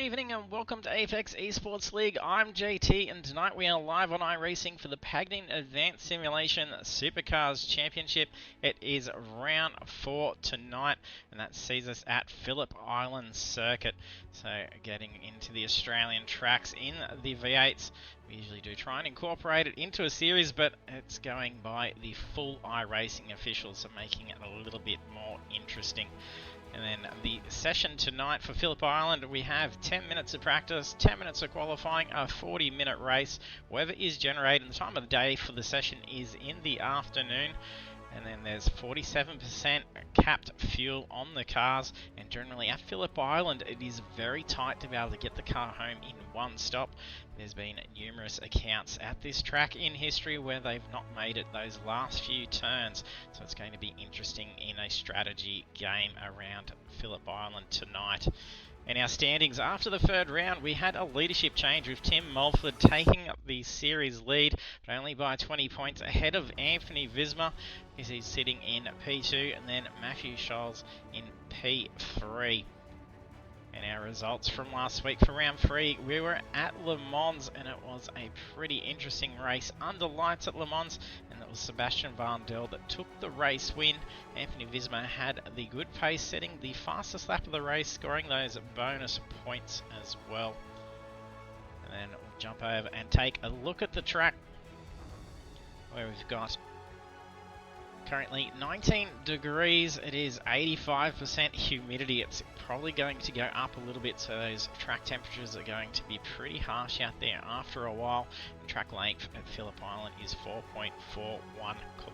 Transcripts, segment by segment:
evening and welcome to Apex Esports League. I'm JT and tonight we are live on iRacing for the Pagnian Advanced Simulation Supercars Championship. It is round 4 tonight and that sees us at Phillip Island Circuit. So getting into the Australian tracks in the V8s. We usually do try and incorporate it into a series, but it's going by the full iRacing officials, so making it a little bit more interesting. And then the session tonight for Phillip Island, we have 10 minutes of practice, 10 minutes of qualifying, a 40-minute race. Weather is generated, the time of the day for the session is in the afternoon. And then there's 47% capped fuel on the cars, and generally at Phillip Island it is very tight to be able to get the car home in one stop. There's been numerous accounts at this track in history where they've not made it those last few turns, so it's going to be interesting in a strategy game around Phillip Island tonight. In our standings, after the third round, we had a leadership change with Tim Mulford taking up the series lead, but only by 20 points ahead of Anthony Visma, as he's sitting in P2, and then Matthew Scholes in P3. And our results from last week for round 3, we were at Le Mans, and it was a pretty interesting race under lights at Le Mans, and it was Sebastian Vandel that took the race win. Anthony Visma had the good pace, setting the fastest lap of the race, scoring those bonus points as well. And then we'll jump over and take a look at the track, where we've got currently 19 degrees, it is 85% humidity. It's probably going to go up a little bit, so those track temperatures are going to be pretty harsh out there after a while. The track length at Phillip Island is 4.41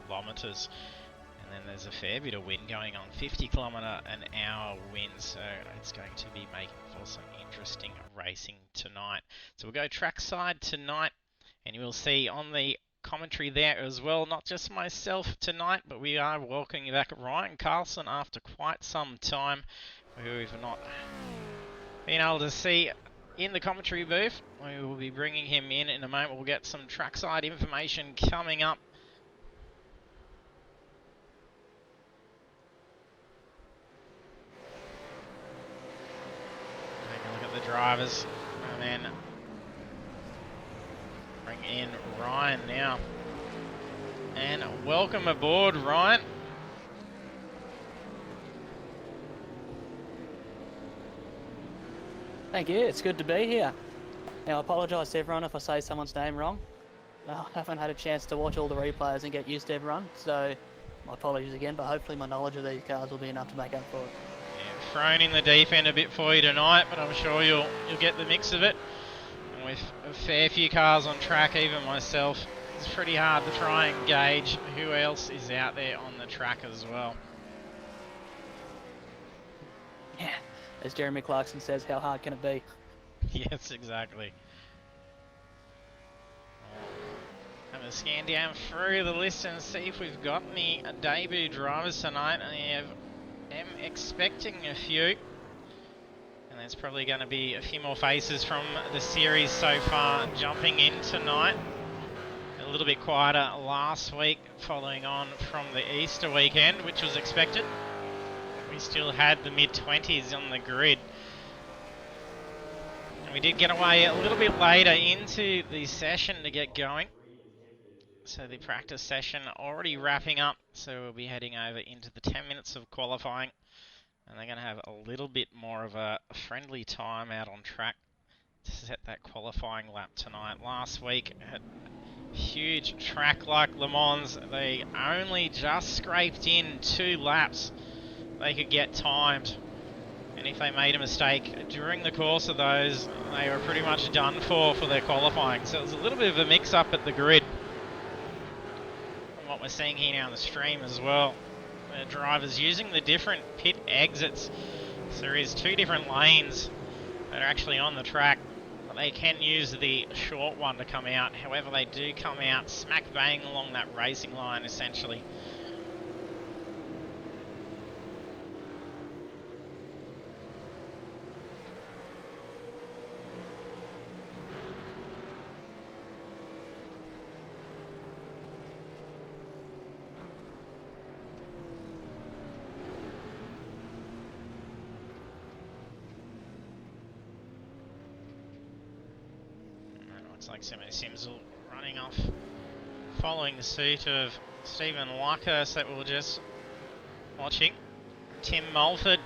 kilometres. And then there's a fair bit of wind going on, 50 kilometre an hour winds, so it's going to be making for some interesting racing tonight. So we'll go trackside tonight, and you will see on the commentary there as well, not just myself tonight, but we are welcoming back Ryan Carlson after quite some time, who we've not been able to see in the commentary booth. We will be bringing him in a moment. We'll get some trackside information coming up. Take a look at the drivers, and then bring in Ryan now. And welcome aboard, Ryan. Thank you, it's good to be here. Now I apologise to everyone if I say someone's name wrong. I haven't had a chance to watch all the replays and get used to everyone, so my apologies again, but hopefully my knowledge of these cars will be enough to make up for it. Yeah, thrown in the deep end a bit for you tonight, but I'm sure you'll get the mix of it. With a fair few cars on track, even myself, it's pretty hard to try and gauge who else is out there on the track as well. Yeah, as Jeremy Clarkson says, how hard can it be? Yes, exactly. Have a scan down through the list and see if we've got any debut drivers tonight. I am expecting a few. And there's probably going to be a few more faces from the series so far jumping in tonight. A little bit quieter last week following on from the Easter weekend, which was expected. We still had the mid-20s on the grid. And we did get away a little bit later into the session to get going. So the practice session already wrapping up. So we'll be heading over into the 10 minutes of qualifying. And they're going to have a little bit more of a friendly time out on track to set that qualifying lap tonight. Last week, at a huge track like Le Mans, they only just scraped in 2 laps they could get timed. And if they made a mistake during the course of those, they were pretty much done for their qualifying. So it was a little bit of a mix-up at the grid. And what we're seeing here now on the stream as well. Drivers using the different pit exits. So there is 2 different lanes that are actually on the track, but they can use the short one to come out. However, they do come out smack bang along that racing line essentially. Looks like Simo Simsel running off, following the suit of Stephen Luckhurst that we were just watching. Tim Mulford,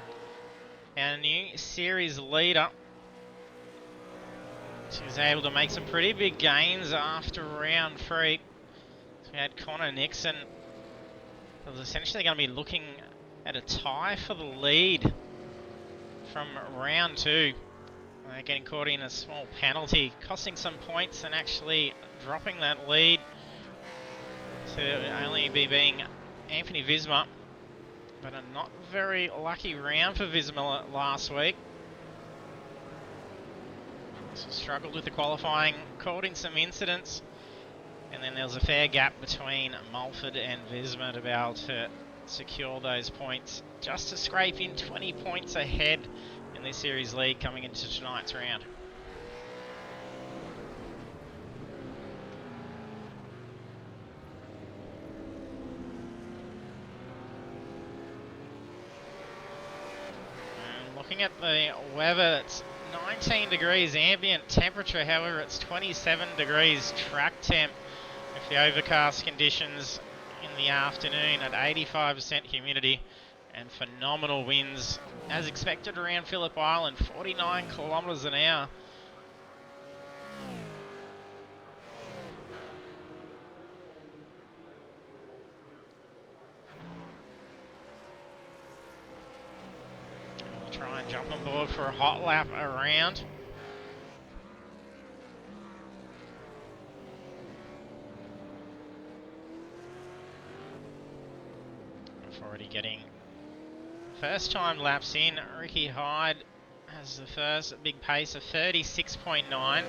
our new series leader. She was able to make some pretty big gains after round 3. So we had Connor Nixon. It was essentially going to be looking at a tie for the lead from round 2. Getting caught in a small penalty, costing some points and actually dropping that lead to only be being Anthony Visma. But a not very lucky round for Visma last week. So struggled with the qualifying, caught in some incidents, and then there was a fair gap between Mulford and Visma to be able to secure those points, just to scrape in 20 points ahead in this series lead coming into tonight's round. And looking at the weather, it's 19 degrees ambient temperature, however it's 27 degrees track temp with the overcast conditions in the afternoon at 85% humidity and phenomenal winds as expected around Phillip Island, 49 kilometres an hour. We'll try and jump on board for a hot lap around. Already getting first time laps in. Ricky Hyde has the first big pace of 36.9.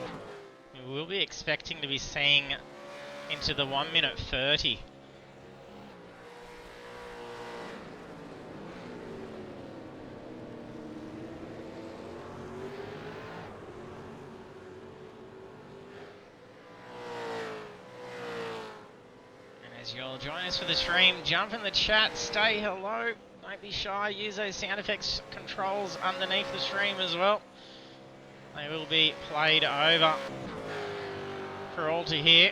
We will be expecting to be seeing into the 1 minute 30. As you'll join us for the stream, jump in the chat, say hello, don't be shy, use those sound effects controls underneath the stream as well. They will be played over for all to hear.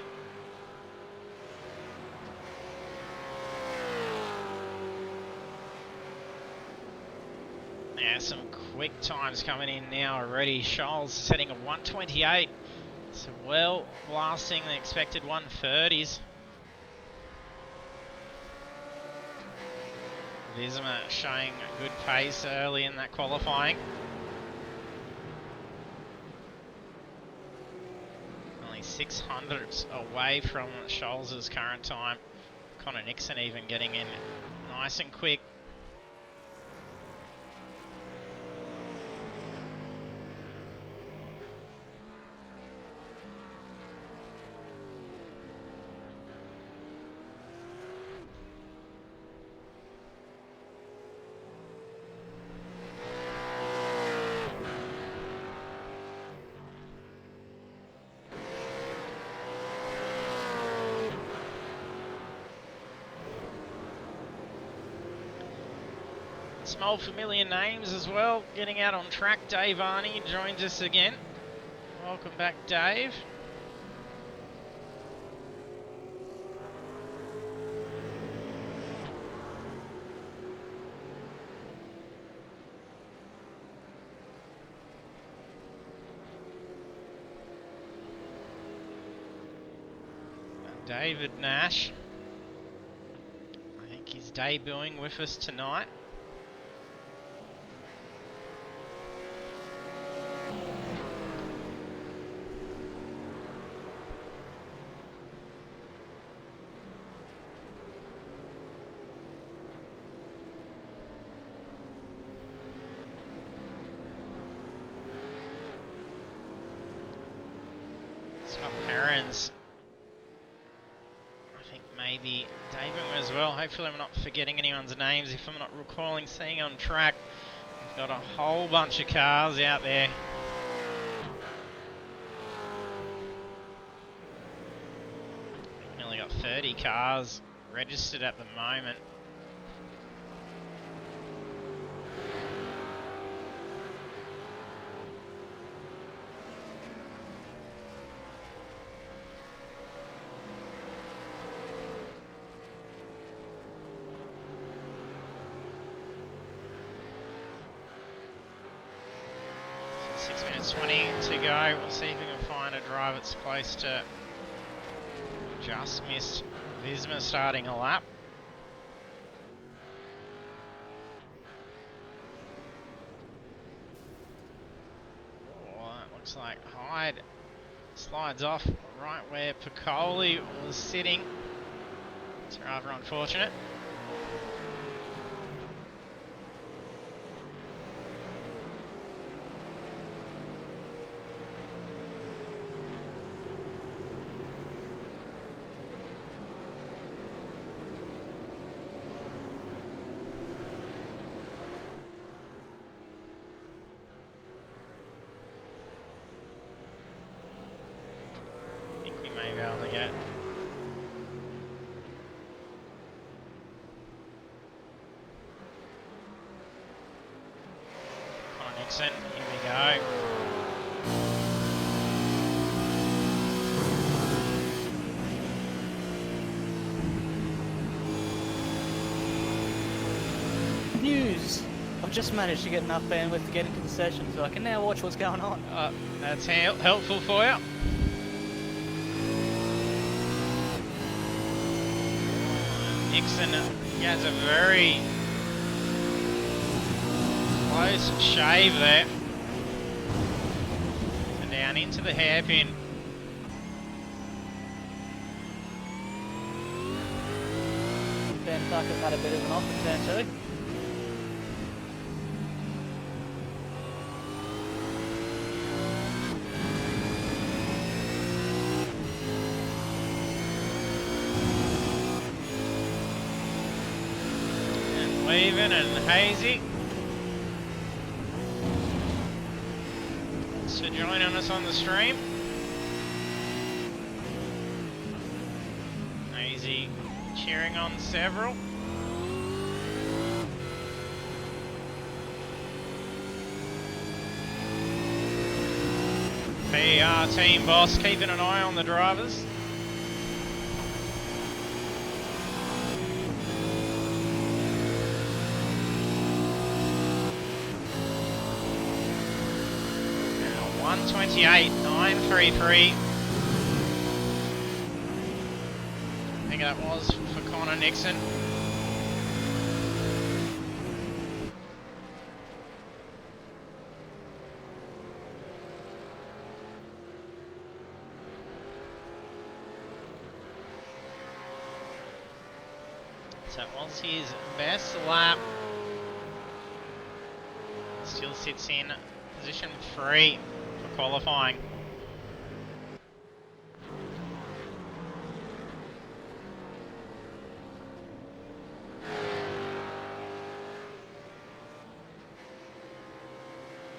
Yeah, some quick times coming in now already. Scholes setting a 128, so well blasting the expected 130s. Visma showing a good pace early in that qualifying. Only 600s away from Scholes' current time. Connor Nixon even getting in nice and quick. Small familiar names as well, getting out on track. Dave Arney joins us again. Welcome back, Dave. David Nash, I think he's debuting with us tonight. Scott Perrins, I think maybe debuting as well. Hopefully I'm not forgetting anyone's names if I'm not recalling seeing on track. We've got a whole bunch of cars out there. We've nearly got 30 cars registered at the moment. 6 minutes 20 to go. We'll see if we can find a drive that's close to just missed Visma starting a lap. Oh, that looks like Hyde slides off right where Piccoli was sitting. It's rather unfortunate. Be able to get Connor Nixon, here we go. News! I've just managed to get enough bandwidth to get into the session, so I can now watch what's going on. That's helpful for you. Nixon gets a very close shave there. And down into the hairpin. Ben Tucker had a bit of an off in turn 2. Leaving and Hazy. Thanks for joining us on the stream. Hazy cheering on several. PR team boss keeping an eye on the drivers. Now 1:28.933. I think that was for Connor Nixon. So that was his best lap. Still sits in position 3 for qualifying.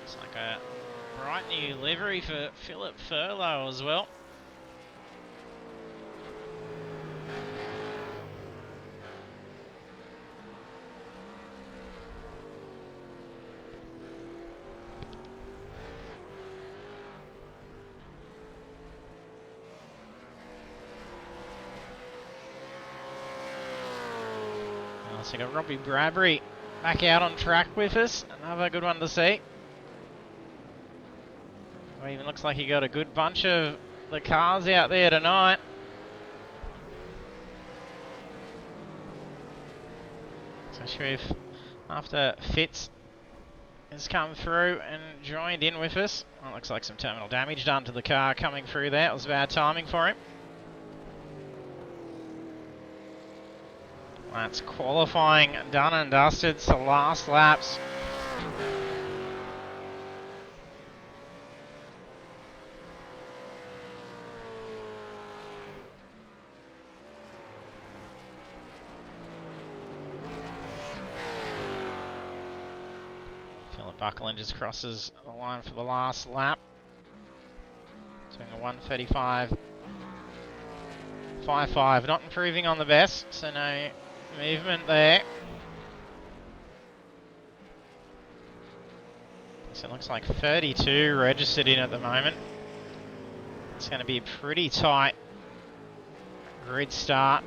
Looks like a bright new livery for Phillip Furlow as well. So got Robbie Bradbury back out on track with us. Another good one to see. Well, even looks like he got a good bunch of the cars out there tonight. So sure if after Fitz has come through and joined in with us. Well, looks like some terminal damage done to the car coming through there. It was bad timing for him. That's qualifying done and dusted, so last laps. Phillip Buckland just crosses the line for the last lap. Doing a 1:35.55, not improving on the best, so no movement there. So it looks like 32 registered in at the moment. It's going to be a pretty tight grid start.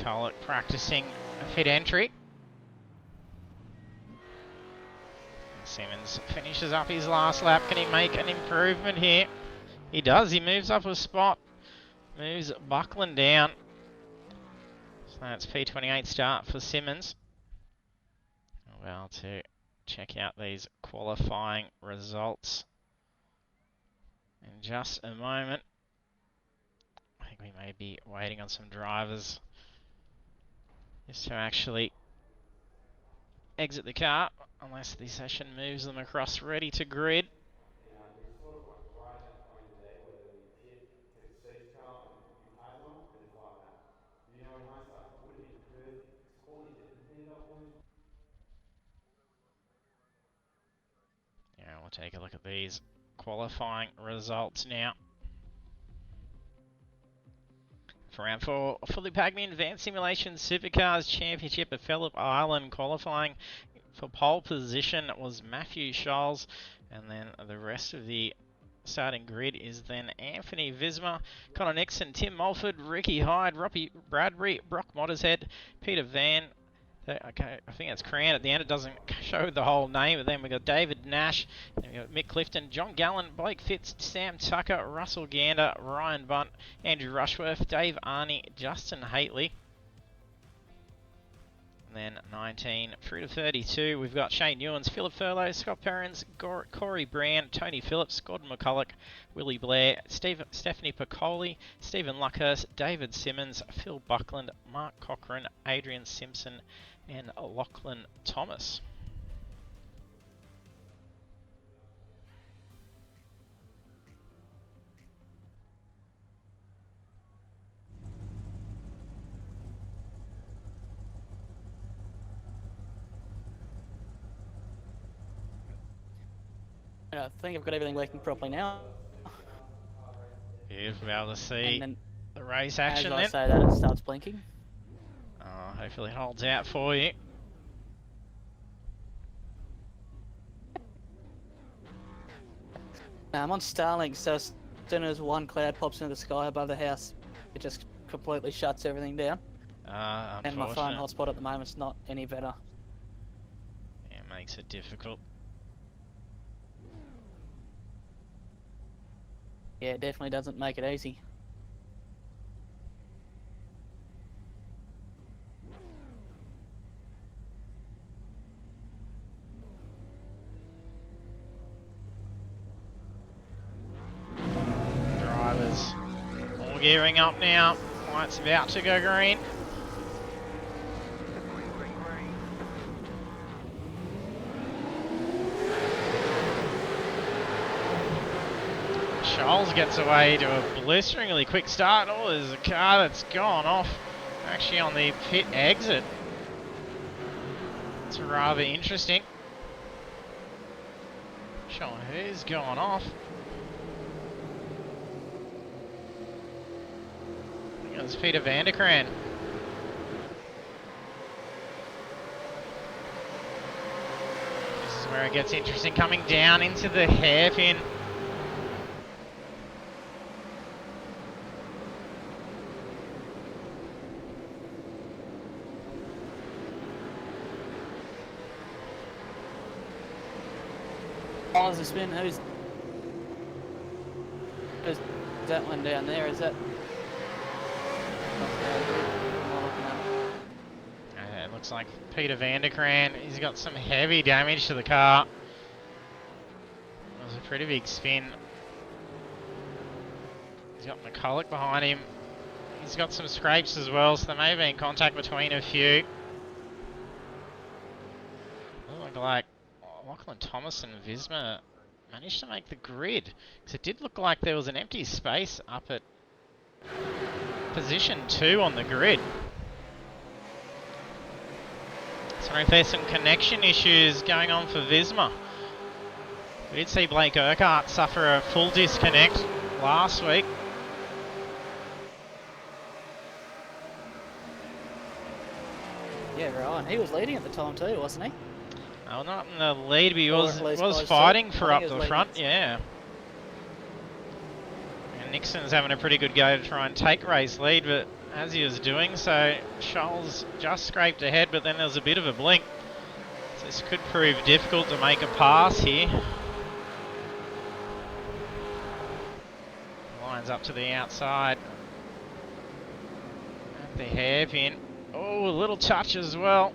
McCulloch practicing a fit entry. Simmons finishes up his last lap. Can he make an improvement here? He does. He moves up a spot. Moves Buckland down. So that's P28 start for Simmons. Well, to check out these qualifying results in just a moment. I think we may be waiting on some drivers just to actually exit the car, unless the session moves them across ready to grid. Yeah, we'll take a look at these qualifying results now. For round 4 for the Pagnian Advanced Simulation Supercars Championship at Phillip Island, qualifying for pole position was Matthew Scholes, and then the rest of the starting grid is then Anthony Visma, Connor Nixon, Tim Mulford, Ricky Hyde, Robbie Bradbury, Brock Mottershead, Peter Van. Okay, I think that's Cran at the end. It doesn't show the whole name, but then we've got David Nash, then we've got Mick Clifton, John Gallen, Blake Fitz, Sam Tucker, Russell Gander, Ryan Bunt, Andrew Rushworth, Dave Arney, Justin Haitley. And then 19 through to 32, we've got Shane Newens, Philip Furlow, Scott Perrins, Corey Brand, Tony Phillips, Gordon McCulloch, Willie Blair, Stephanie Piccoli, Stephen Luckhurst, David Simmons, Phil Buckland, Mark Cochran, Adrian Simpson, and Lachlan Thomas. I think I've got everything working properly now. You'll be able to see the race action then. As I say that, it starts blinking. Hopefully it holds out for you. Now I'm on Starlink, so as soon as one cloud pops into the sky above the house, it just completely shuts everything down. And my phone hotspot at the moment's not any better. Yeah, it makes it difficult. Yeah, it definitely doesn't make it easy. Drivers all gearing up now. Light's about to go green. Scholes gets away to a blisteringly quick start. Oh, there's a car that's gone off, actually on the pit exit. It's rather interesting. Showing who's gone off. I think it was Peter Vanderkran. This is where it gets interesting, coming down into the hairpin. Oh, there's a spin. Who's that one down there? Is that? It looks like Peter Vanderkran. He's got some heavy damage to the car. It was a pretty big spin. He's got McCulloch behind him. He's got some scrapes as well, so there may have been contact between a few. Look like Lachlan Thomas and Visma managed to make the grid, because it did look like there was an empty space up at position 2 on the grid. So if there's some connection issues going on for Visma. We did see Blake Urquhart suffer a full disconnect last week. Yeah, right. He was leading at the time too, wasn't he? Well, not in the lead, but he was fighting for up the front, yeah. And Nixon's having a pretty good go to try and take race lead, but as he was doing so, Scholes just scraped ahead, but then there was a bit of a blink. So this could prove difficult to make a pass here. Lines up to the outside. At the hairpin. Oh, a little touch as well.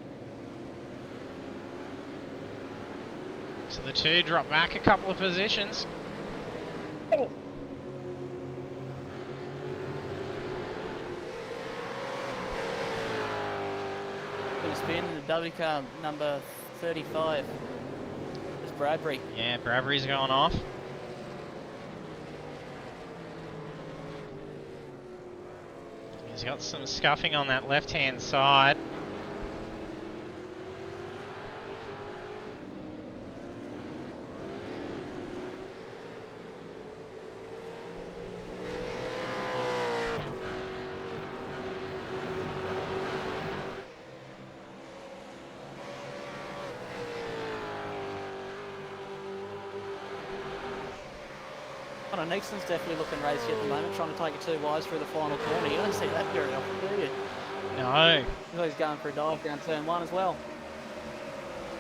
So the two drop back a couple of positions. Oh. Gonna spin the W car number 35. It's Bradbury. Yeah, Bradbury's going off. He's got some scuffing on that left-hand side. Oh, Nixon's definitely looking racy at the moment, trying to take it 2 wides through the final corner. You don't see that very often, do you? No. He's going for a dive down turn 1 as well.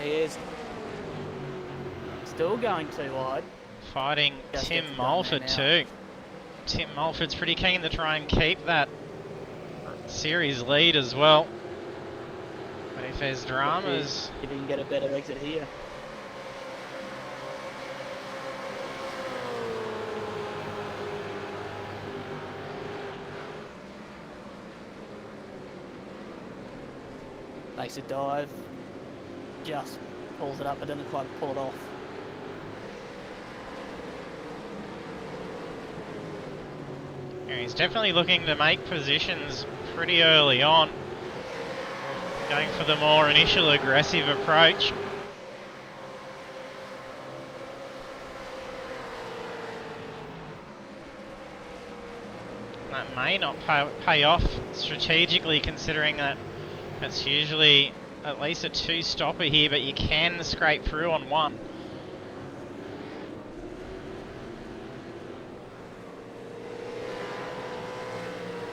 He is still going 2 wide. Fighting Just Tim gets Mulford done too. Tim Mulford's pretty keen to try and keep that series lead as well. But if there's dramas... If he can get a better exit here. Makes a dive, just pulls it up, but doesn't quite pull it off. Yeah, he's definitely looking to make positions pretty early on. Going for the more initial aggressive approach. That may not pay off strategically, considering that it's usually at least a 2-stopper here, but you can scrape through on 1.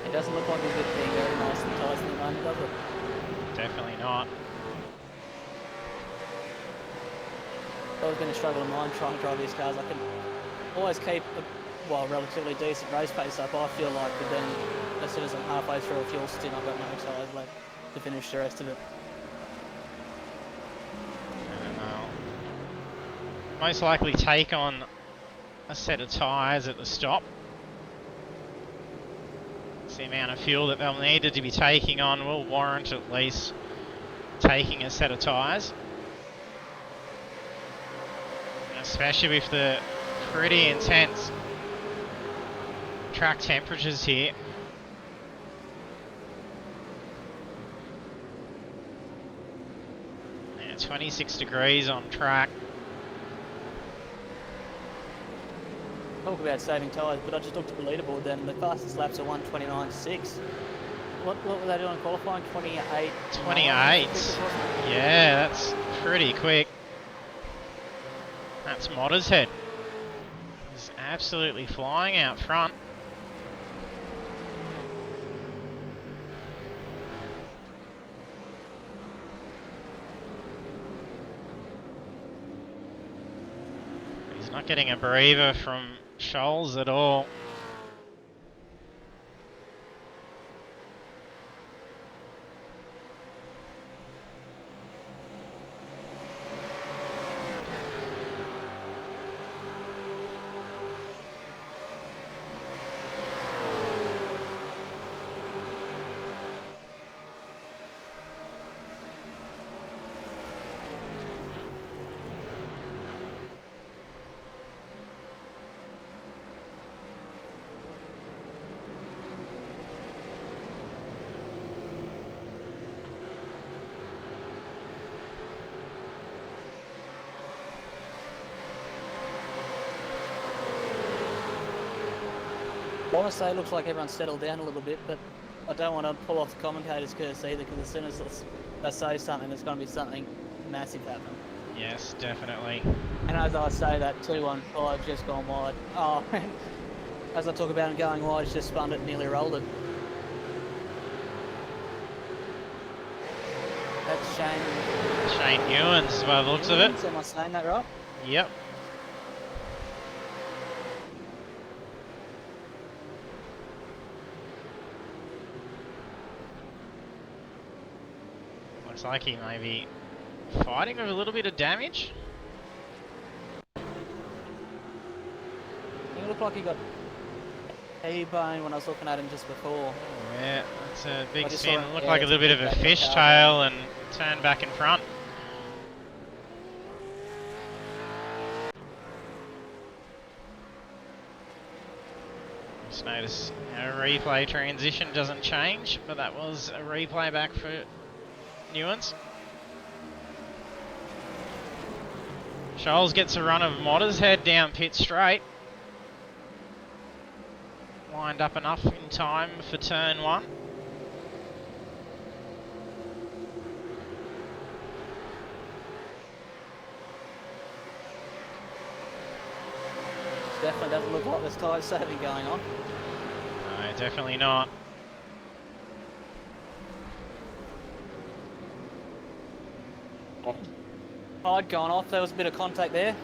It doesn't look like a good thing, very nice and tight at the moment, does it? Definitely not. If I was going to struggle in mine trying to drive these cars, I can always keep a relatively decent race pace up, I feel like, but then as soon as I'm halfway through a fuel stint, I've got no tyres left to finish the rest of it. Most likely take on a set of tyres at the stop. It's the amount of fuel that they'll need to be taking on will warrant at least taking a set of tyres. Especially with the pretty intense track temperatures here. 26 degrees on track. Talk about saving tyres, but I just looked at the leaderboard then, and the fastest laps are 1:29.6. What were they doing in qualifying? 28. 28. Yeah, that's pretty quick. That's Mottershead. He's absolutely flying out front. He's not getting a breather from Scholes at all. I want to say it looks like everyone's settled down a little bit, but I don't want to pull off the commentator's curse either, because as soon as they say something, there's going to be something massive happening. Yes, definitely. And as I say that, 215 just gone wide. Oh, and as I talk about it going wide, it's just spun it and nearly rolled it. That's Shane. Shane Ewens, by the looks of it. Am I saying that right? Yep. Looks like he may be fighting with a little bit of damage. He looked like he got T-bone when I was looking at him just before. Oh, yeah, that's a big just spin. saw it, Looked yeah, like a it's little bit of big a back fishtail and turned back in front. Just notice our replay transition doesn't change, but that was a replay back for Newens. Scholes gets a run of Modders, head down pit straight. Lined up enough in time for turn one. Definitely doesn't look like there's tyre saving going on. No, definitely not. Tide gone off, there was a bit of contact there.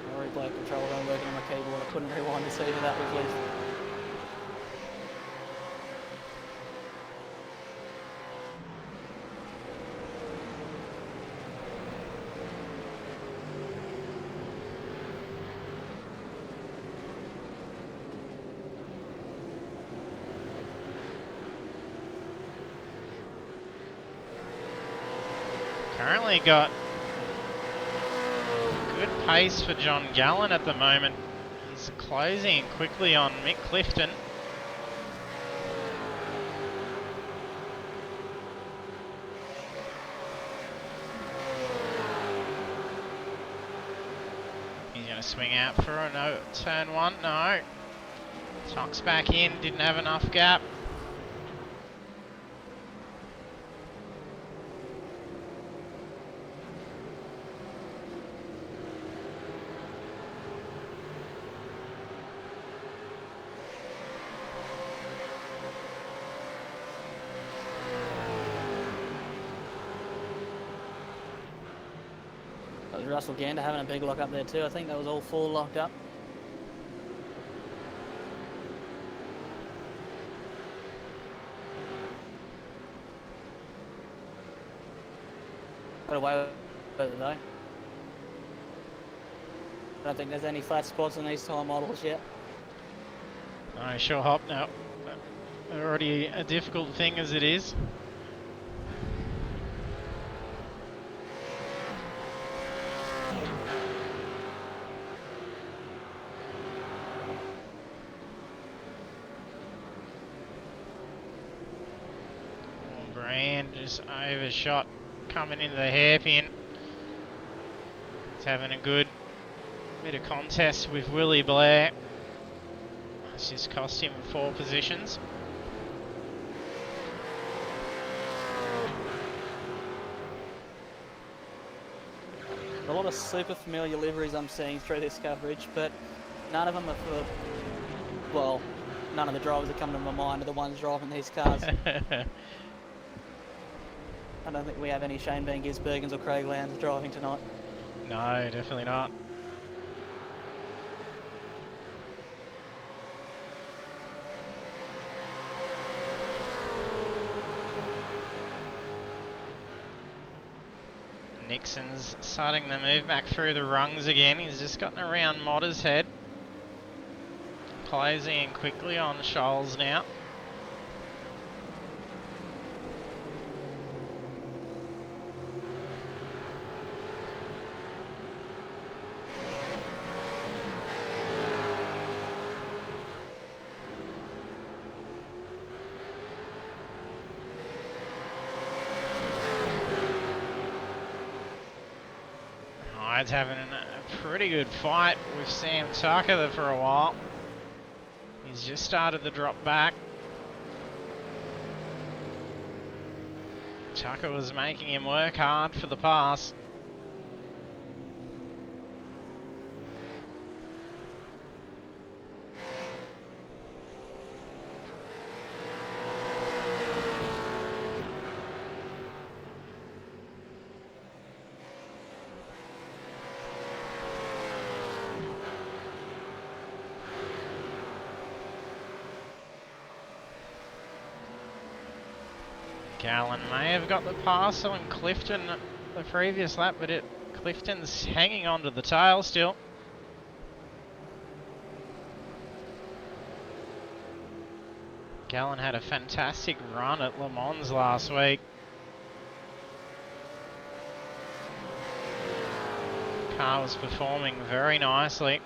My replay controller wasn't working on my keyboard, I couldn't rewind to see who that was with. Currently got good pace for John Gallen at the moment. He's closing quickly on Mick Clifton. He's going to swing out for a no turn one. No. Tucks back in, didn't have enough gap. That was Russell Gander having a big lock up there too. I think that was all four locked up. Got away with it though. I don't think there's any flat spots on these tyre models yet. No, sure hop, no. Already a difficult thing as it is. Brand just overshot coming into the hairpin. He's having a good bit of contest with Willie Blair. It's just cost him 4 positions. A lot of super familiar liveries I'm seeing through this coverage, but none of them are for, well, none of the drivers that come to my mind are the ones driving these cars. I don't think we have any Shane Van Gisbergens or Craig Lowndes driving tonight. No, definitely not. Nixon's starting to move back through the rungs again. He's just gotten around Modder's head. Closing in quickly on Scholes now. Hyde's having a pretty good fight with Sam Tucker for a while. He's just started to drop back. Tucker was making him work hard for the pass. Gallen may have got the pass on Clifton the previous lap, but Clifton's hanging on to the tail still. Gallen had a fantastic run at Le Mans last week. Car was performing very nicely.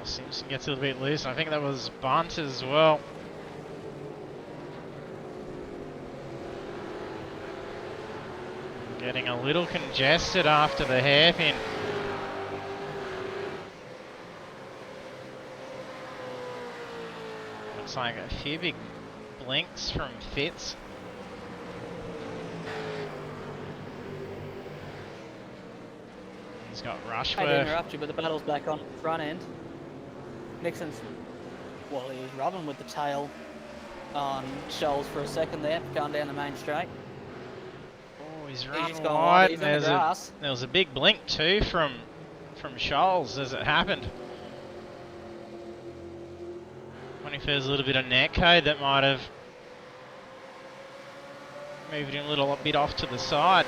Simpson gets a little bit loose. I think that was Bunt as well. Getting a little congested after the hairpin. Looks like a few big blinks from Fitz. He's got Rushworth. I interrupt you, but the battle's back on the front end. Nixon's, well, he was rubbing with the tail on Shoals for a second there, going down the main straight. Oh, he's running wide. He's in the grass. There was a big blink too from Shoals as it happened. Wonder if there's a little bit of net code that might have moved him a little bit off to the side.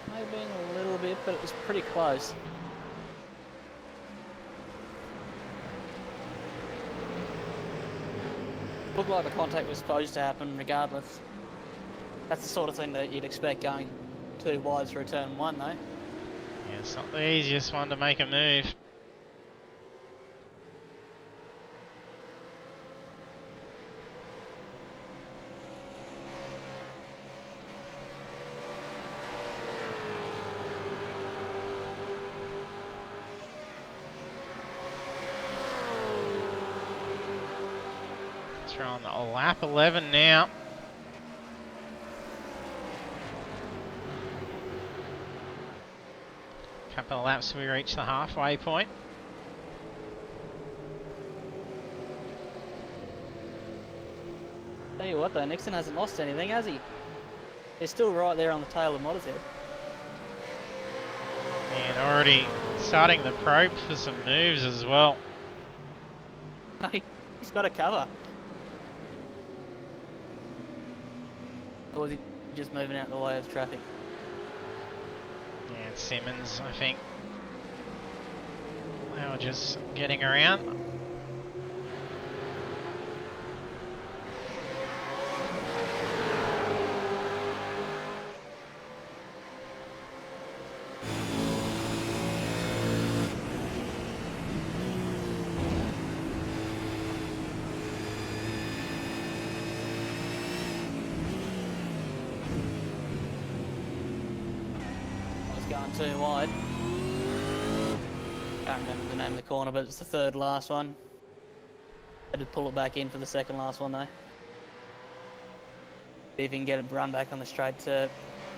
Maybe a little bit, but it was pretty close. Looked like the contact was supposed to happen regardless. That's the sort of thing that you'd expect going 2 wides for a turn 1 though. Yeah, it's not the easiest one to make a move. We're on lap 11 now. Couple of laps we reach the halfway point. Tell you what though, Nixon hasn't lost anything, has he? He's still right there on the tail of Mottershead. And already starting the probe for some moves as well. He's got a cover. Or was he just moving out the way of traffic? Yeah, Simmons, I think. They were just getting around. Going too wide. Can't remember the name of the corner, but it's the third last one. Had to pull it back in for the second last one though. See if he can get it run back on the straight to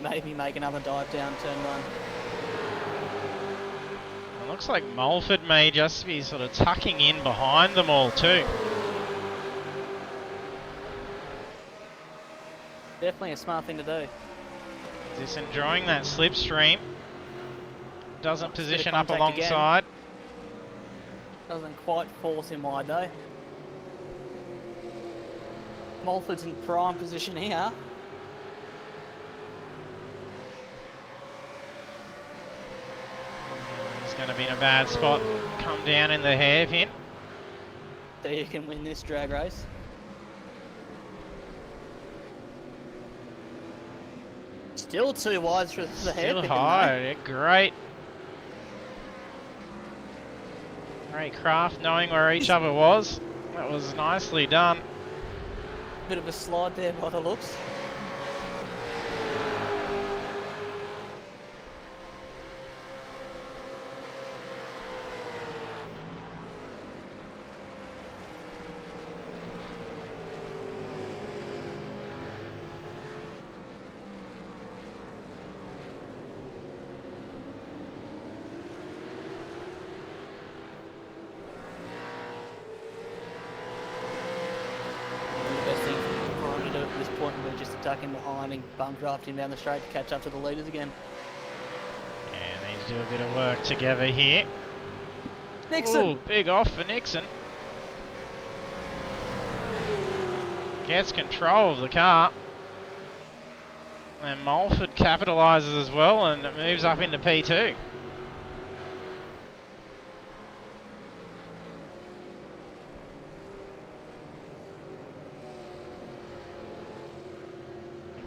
maybe make another dive down turn 1. It looks like Mulford may just be sort of tucking in behind them all too. Definitely a smart thing to do. Just enjoying that slipstream. Doesn't position up contact alongside. again. Doesn't quite force him wide though. Mulford's in prime position here. He's going to be in a bad spot. Come down in the hairpin. So you can win this drag race. Still 2 wides for the hairpin. Still high. Yeah, great Great craft, knowing where each other was. That was nicely done. Bit of a slide there by the looks. Attacking behind and bum drafting down the straight to catch up to the leaders again. Yeah, need to do a bit of work together here. Nixon! Ooh, big off for Nixon. Gets control of the car. And Mulford capitalises as well and it moves up into P2.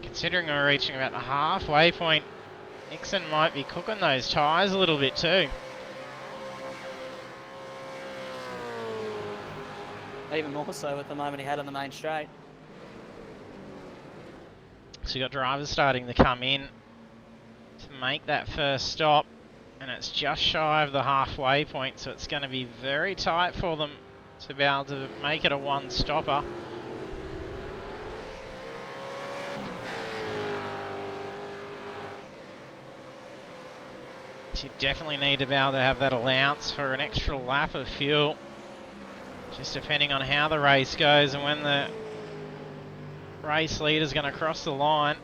Considering we're reaching about the halfway point, Nixon might be cooking those tyres a little bit too. Even more so at the moment he had on the main straight. So you got drivers starting to come in to make that first stop, and it's just shy of the halfway point, so it's going to be very tight for them to be able to make it a one-stopper. You definitely need to be able to have that allowance for an extra lap of fuel, just depending on how the race goes and when the race leader's going to cross the line.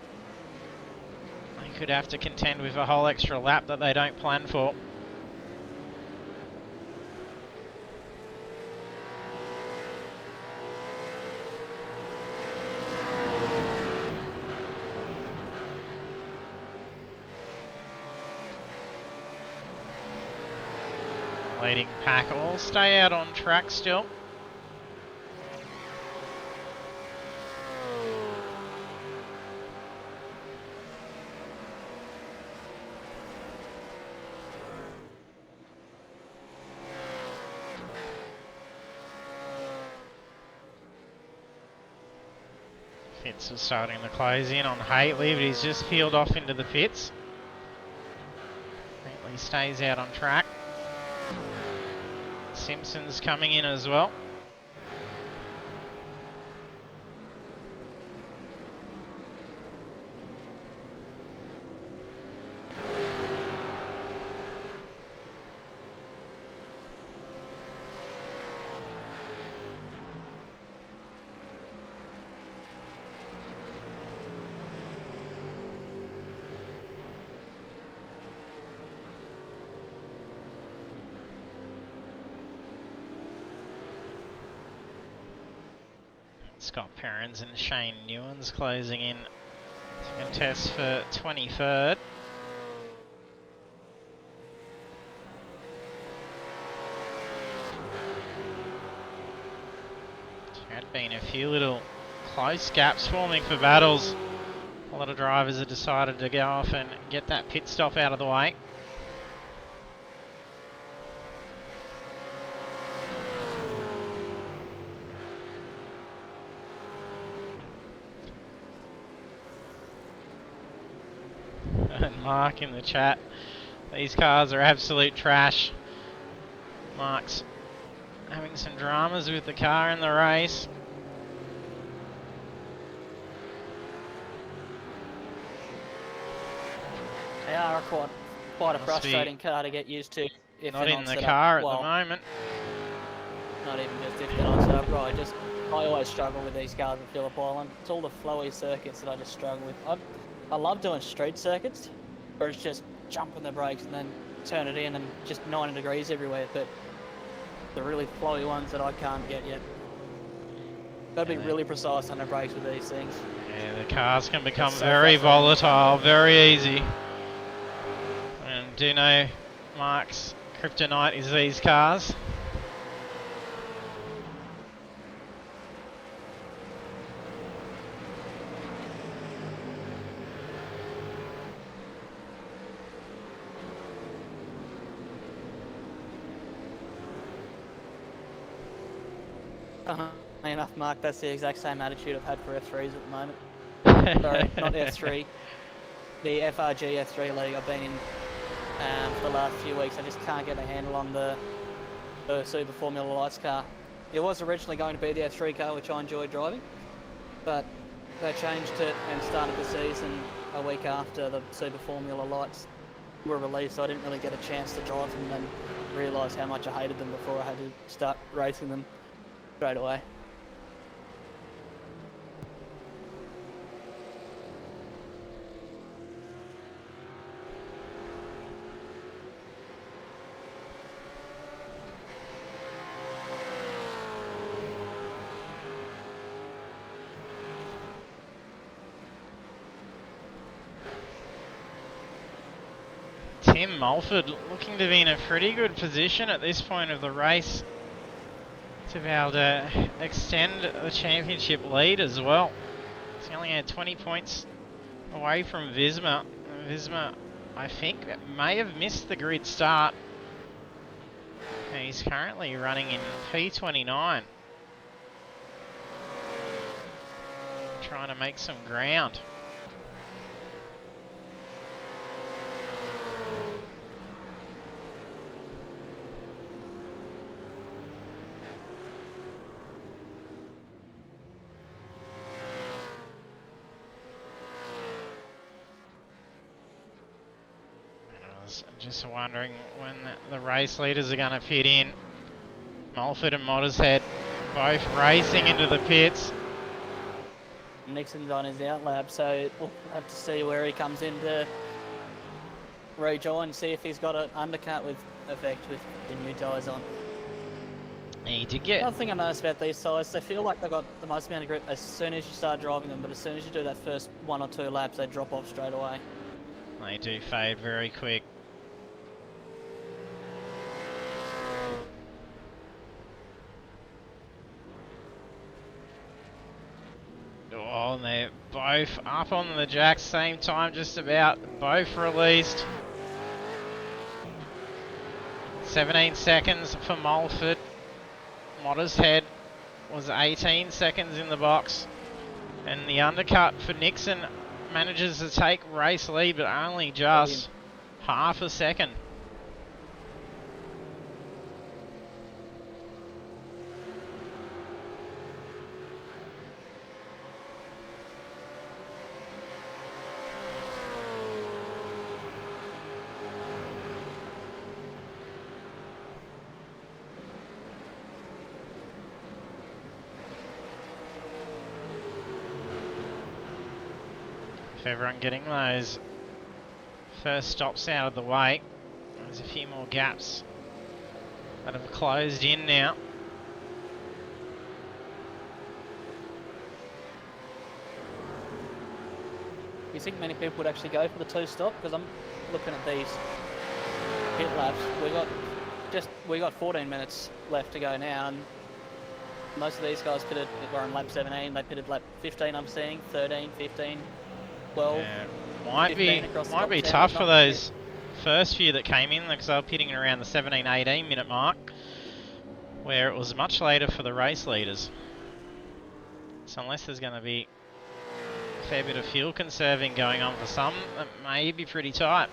They could have to contend with a whole extra lap that they don't plan for. Leading pack all stay out on track still. Fitz is starting to close in on Hately, but he's just peeled off into the pits. Hately stays out on track. Simpson's coming in as well. Scott Perrins and Shane Newens closing in to contest for 23rd. There had been a few little close gaps forming for battles. A lot of drivers have decided to go off and get that pit stop out of the way. And Mark in the chat, these cars are absolute trash. Mark's having some dramas with the car in the race. They are quite a frustrating car to get used to. If Not they're in not the set car up at well. the moment. Not even just if they're not set up right. I always struggle with these cars at Phillip Island. It's all the flowy circuits that I just struggle with. I love doing street circuits, where it's just jumping the brakes and then turn it in and just 90 degrees everywhere, but the really flowy ones that I can't get yet. Got to be really precise on the brakes with these things. Yeah, the cars can become so very volatile, very easy. And do you know Mark's kryptonite is these cars? Funny enough, Mark, that's the exact same attitude I've had for F3s at the moment. Sorry, not F3. The FRG F3 league I've been in for the last few weeks. I just can't get a handle on the Super Formula Lights car. It was originally going to be the F3 car, which I enjoyed driving, but they changed it and started the season a week after the Super Formula Lights were released, so I didn't really get a chance to drive them and realise how much I hated them before I had to start racing them straight away. Tim Mulford looking to be in a pretty good position at this point of the race to be able to extend the championship lead as well. He's only had 20 points away from Visma. Visma, I think, may have missed the grid start. And he's currently running in P29. Trying to make some ground. Just wondering when the race leaders are going to fit in. Mulford and Mottershead both racing into the pits. Nixon's on his out lap, so we'll have to see where he comes in to rejoin, see if he's got an undercut with effect with the new tyres on. He did get... Another thing I noticed about these tyres, they feel like they've got the most amount of grip as soon as you start driving them, but as soon as you do that first 1 or 2 laps, they drop off straight away. They do fade very quick. Oh, and they're both up on the jack, same time just about, both released. 17 seconds for Mulford. Mottershead was 18 seconds in the box. And the undercut for Nixon manages to take race lead, but only just half a second. Everyone getting those first stops out of the way. There's a few more gaps that have closed in now. Do you think many people would actually go for the 2-stop? Because I'm looking at these pit laps. We got 14 minutes left to go now, and most of these guys were on lap 17. They pitted lap 15. I'm seeing 13, 15. 12, yeah, might be tough for those first few that came in, because they were pitting around the 17-18 minute mark, where it was much later for the race leaders. So unless there's going to be a fair bit of fuel conserving going on for some, it may be pretty tight.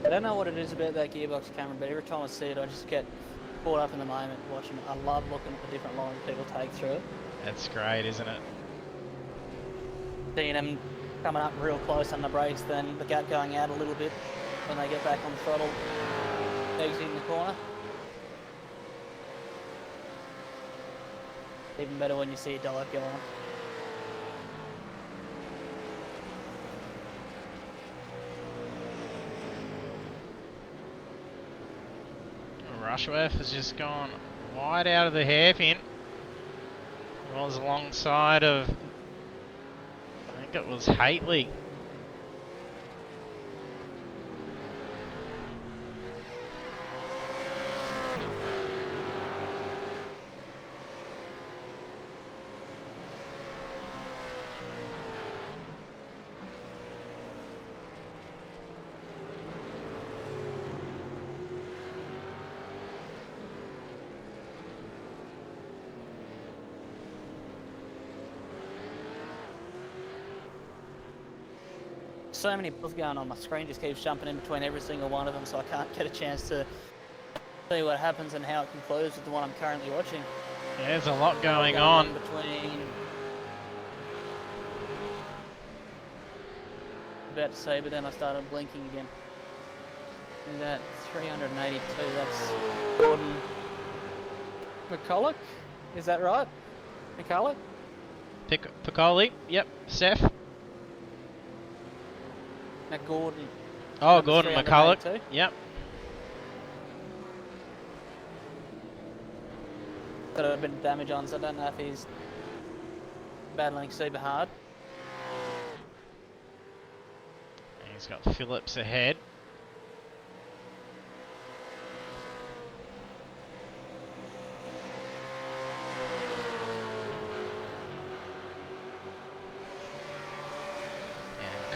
I don't know what it is about that gearbox camera, but every time I see it, I just get caught up in the moment watching it. I love looking at the different lines people take through it. That's great, isn't it? Seeing them coming up real close on the brakes, then the gap going out a little bit when they get back on the throttle, exiting the corner. Even better when you see a dive go on. Rushworth has just gone wide out of the hairpin. He was alongside of, I think it was Hately. So many builds going on, my screen just keeps jumping in between every single one of them, so I can't get a chance to see what happens and how it concludes with the one I'm currently watching. Yeah, there's a lot going on. Between... About to say, but then I started blinking again. Is that 382? That's Gordon McCulloch? Is that right? McCulloch? Piccoli, yep, Steph. Gordon. Oh, Gordon McCulloch, yep. Got a bit of damage on, so I don't know if he's battling super hard. He's got Phillips ahead.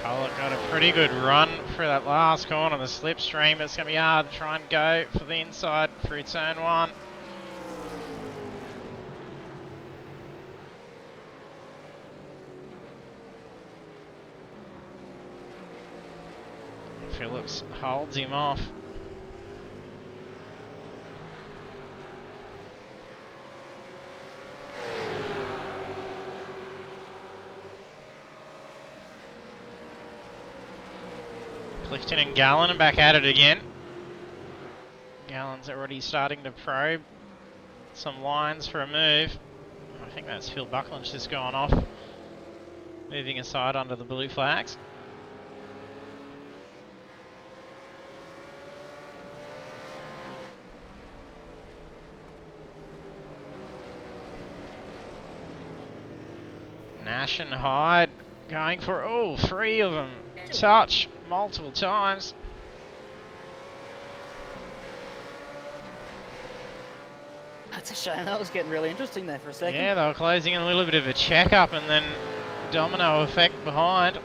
Collett got a pretty good run for that last corner, the slipstream. It's going to be hard to try and go for the inside through turn one. Phillips holds him off. Clifton and Gallen are back at it again. Gallen's already starting to probe some lines for a move. I think that's Phil Buckland's just gone off, moving aside under the blue flags. Nash and Hyde going for all three of them. Touch multiple times. That's a shame. That was getting really interesting there for a second. Yeah, they were closing in a little bit of a check-up and then domino effect behind.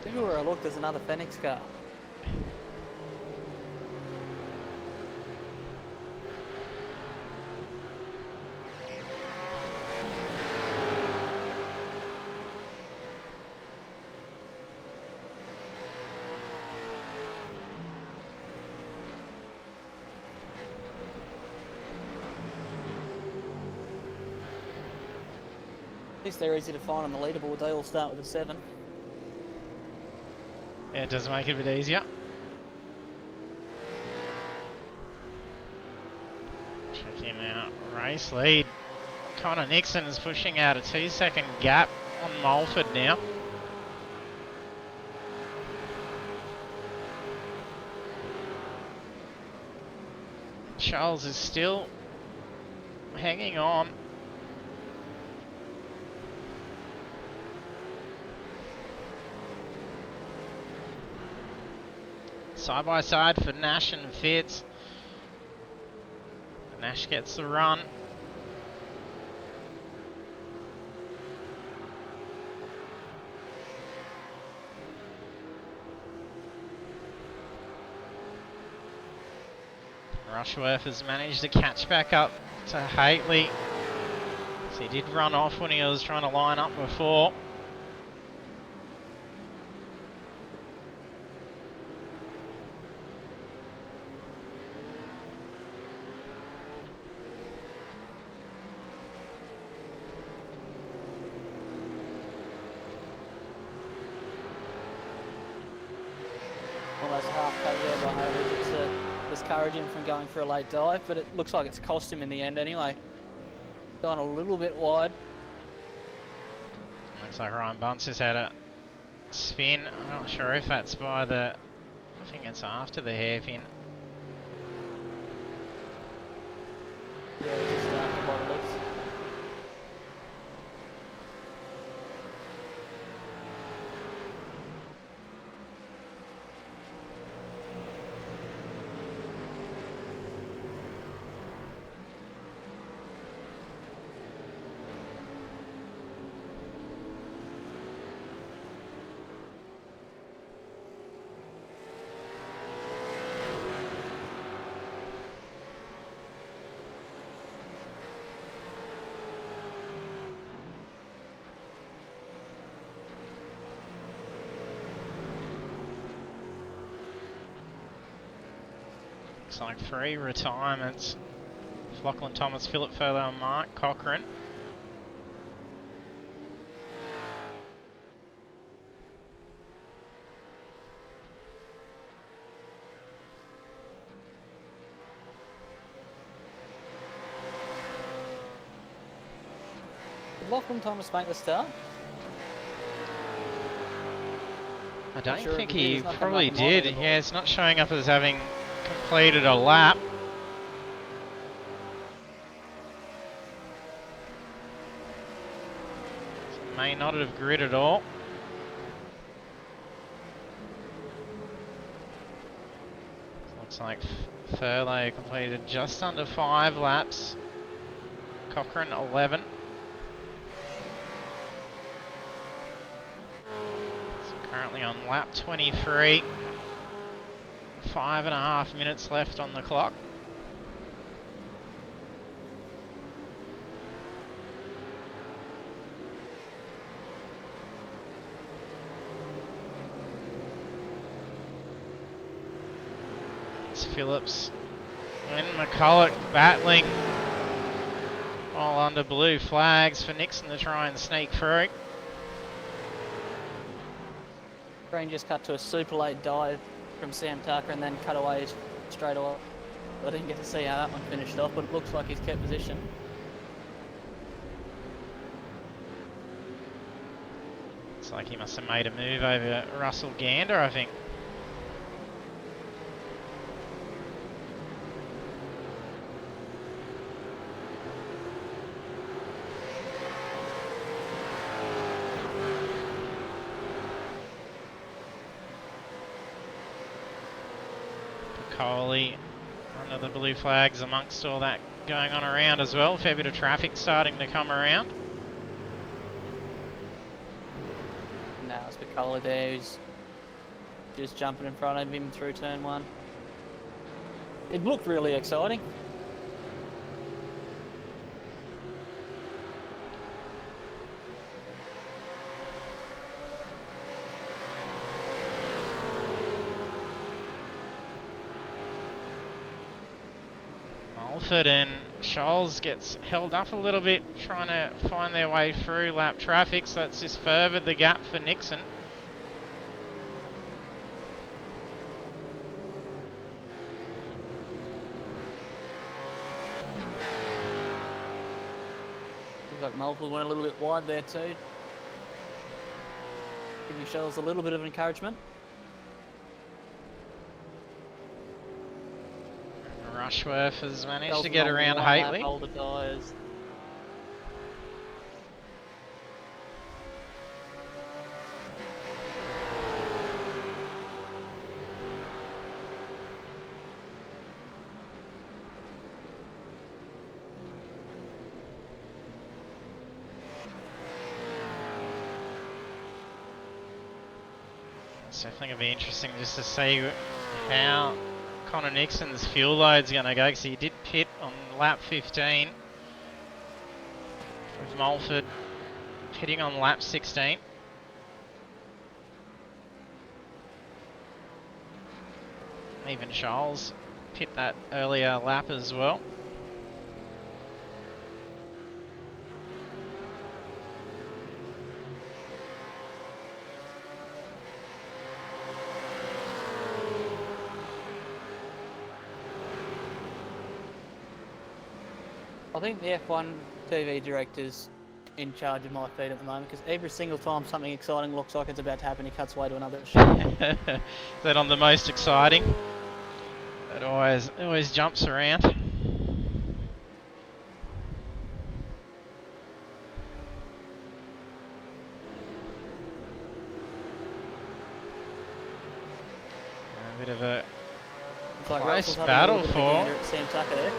Everywhere I look, there's another Phoenix car. At least they're easy to find on the leaderboard. They all start with a 7. Yeah, it does make it a bit easier. Check him out. Race lead. Connor Nixon is pushing out a 2-second gap on Mulford now. Charles is still hanging on. Side by side for Nash and Fitz. Nash gets the run. Rushworth has managed to catch back up to Hately. So he did run off when he was trying to line up before. Almost half covered there by Hobart. It's to discourage him from going for a late dive, but it looks like it's cost him in the end anyway. Gone a little bit wide. Looks like Ryan Bunce has had a spin. I'm not sure if that's by the... I think it's after the hairpin. Yeah, just after by the looks. Looks like 3 retirements. Lachlan Thomas, Phillip Furlow and Mark Cochrane. Did Lachlan Thomas make the start? I don't Sure think if he did, he he's not probably coming up on did. monitor. Yeah, it's not showing up as having completed a lap. So may not have grid at all. Looks like Furlow completed just under 5 laps. Cochrane 11. Currently on lap 23. 5.5 minutes left on the clock. It's Phillips and McCulloch battling all under blue flags for Nixon to try and sneak through. Green just cut to a super late dive from Sam Tucker and then cut away straight away. I didn't get to see how that one finished off, but it looks like he's kept position. Looks like he must have made a move over Russell Gander, I think. Coley under the blue flags amongst all that going on around as well. Fair bit of traffic starting to come around. Now it's Picola there who's just jumping in front of him through turn 1. It looked really exciting. Alford and Scholes gets held up a little bit trying to find their way through lap traffic, so that's just furthered the gap for Nixon. Looks like Multiple went a little bit wide there too. Giving Scholes a little bit of encouragement. Rushworth has managed Scholes to get on around one lap, Hately. hold the tyres. It's definitely going to be interesting just to see how Connor Nixon's fuel load's going to go, because he did pit on lap 15 with Mulford pitting on lap 16. Even Scholes pit that earlier lap as well. I think the F1 TV director's in charge of my feed at the moment, because every single time something exciting looks like it's about to happen, he cuts away to another shot. Is that on the most exciting? It always jumps around. A bit of a Like close battle for. Sam Tucker there.